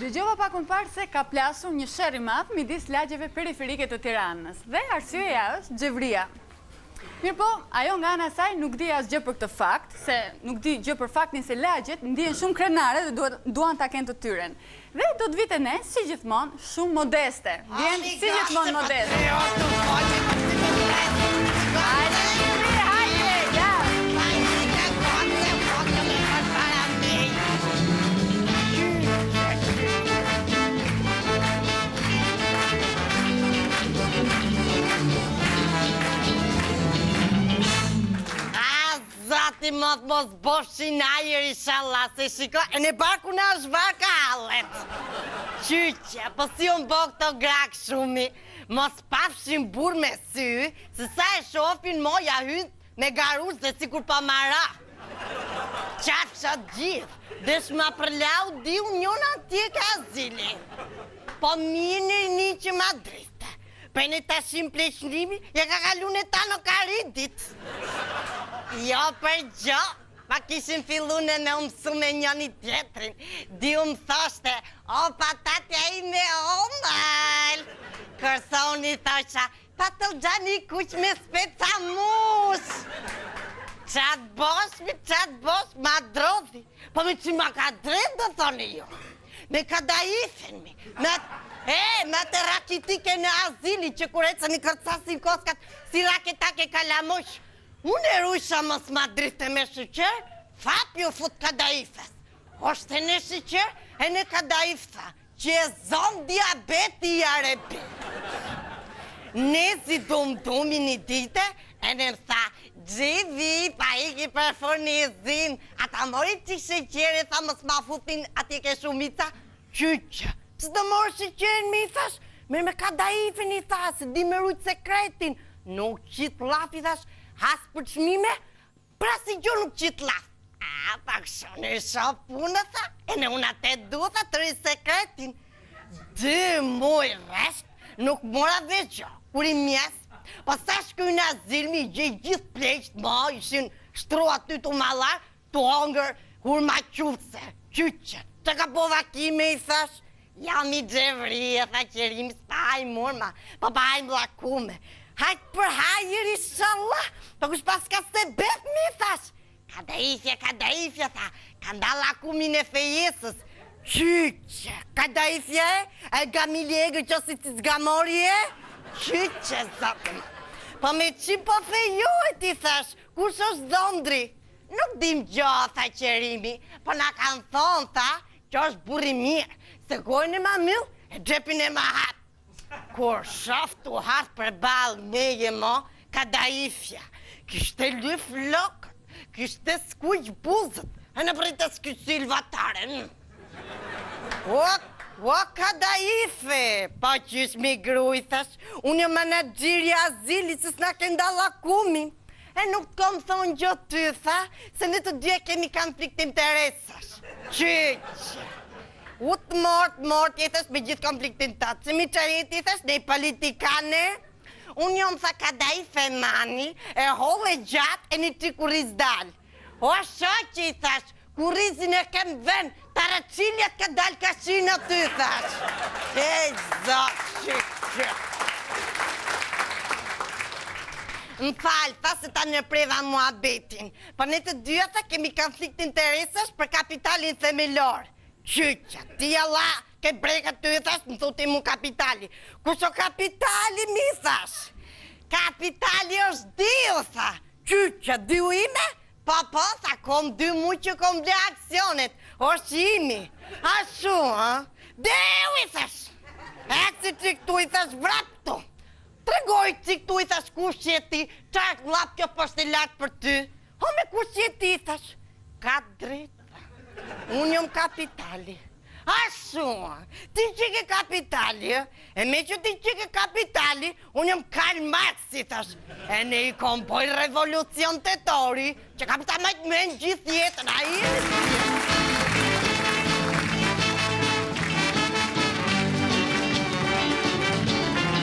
Dëgjova pak më parë se ka plasur një sherr i madh midis lagjeve periferike të Tiranës dhe arsyeja është xhevria. Mirpo, ajo nga ana e saj nuk di asgjë për këtë fakt, se nuk di gjë për faktin se lagjet ndihen shumë krenare dhe duan ta kenë të tyren. Dhe do të vite ne, si gjithmonë, shumë modeste. Vjen si gjithmonë modeste. Zati mos boshin ajer inshallah, se shiko, e në barku në është barka hallet. Qyqe, po si unë bo këto grak shumë, mos pafshin bur me sy, se sa e shofin moja hynë me garush dhe si kur pa mara. Qafsha gjithë, dhe shma përlau di unë njona tje ka zili. Po mirë një që ma driste. Për në të shimë pleqnimi, ja ka kalu në ta në karidit. Jo për gjo, pa kishin fillu në me mësu me njëni tjetrin. Di më thoshte, o patatja i me omëll. Kërsa unë i thosha, pa të gjani kuq me speca mush. Qatë bosh, ma drodhi. Po me që ma ka drejt dhe thoni jo. Me ka da ifen mi. Me të rakitike në azili që kurecë një kërcasin koskat si raketake kalamush. Unë e rujsha mos ma drite me shqyqer, fapi u fut kadaifes. Oshte në shqyqer, e në kadaif tha, që e zonë diabeti i arebi. Nezi dum-dumi një dite, e në më tha, gjivi, pa iki për fornizin, ata mori që shqyqer e tha mos ma futin ati ke shumica, qyqe. Që do morë shqyqerin mi i thash, me kadaifin i thash, di me rujtë sekretin, nuk qitë lafi thash, has për qmime, pra si gjo nuk qitë laf. A, pak shonë e shop punë, tha, e në unë atë du, tha, të rrisë sekretin. Dë muj resht, nuk mora dhe gjo, kur i mjes, po sa shkuj në azilmi, gjithë pleqt, ma, ishin shtru aty të malar, të hongër, kur ma qutëse, qyqe, që ka po vakime, i thash, jam i gjevri, e tha qërimi, s'pa haj murma, pa haj mlakume. Hajtë për hajër i shallah, për kush pas ka se bet mi, thash. Kadaifja, tha, ka nda lakumin e fejesës. Qyqe, kadaifja e gamilje e gëqo si të zgamori e? Qyqe, zatëm. Po me qim po fejojt, i thash, kush është dhondri? Nuk dim gjo, tha qërimi, po na kanë thonë, tha, që është burri mirë, se gojnë e ma mil, e gjepin e ma hatë. Kur shaftu hartë për balë meje mo, kadaifja, kishte lyf lokët, kishte skuq buzët, e në pritë s'kyq silvataren. O, kadaife, pa qysh mi gruj, thash, unë jë managjiri azili, që s'na kënda lakumin. E nuk të kom thonë gjo ty, tha, se në të dje kemi konflikt interesash. Qyqe. U të mort, jetës me gjithë konfliktin të atë, se mi qajet jetës ne i politikane, unë jom tha kadaife mani, e hole gjatë e një që kuriz dalë. O shoqë i thash, kurizin e kem ven, taraciljet ka dalë ka shina ty thash. E zoshë që. Më falë, tha se ta nërpreva mua betin, për në të dyja tha kemi konflikt interesash për kapitalin themelor. Qyqe, ti jalla, ke breka të i thash, më thuti mu kapitali. Kusho kapitali mi thash? Kapitali është dio, tha. Qyqe, dio ime? Po, tha, kom dy mu që kom ble aksionet. është imi. A shu, ha? Dio i thash. E si që këtu i thash vraptu. Tregoj që këtu i thash kush që ti, qark lap kjo poshtë e lartë për ty. Ho me kush që ti i thash? Ka drejt. Unë jom kapitali. Ashtu, ti që ke kapitali, e me që ti që ke kapitali, unë jom Karl Marx, si thash. E ne i kom poj revolucion të tori, që kapita majtë me në gjithë jetën, a i?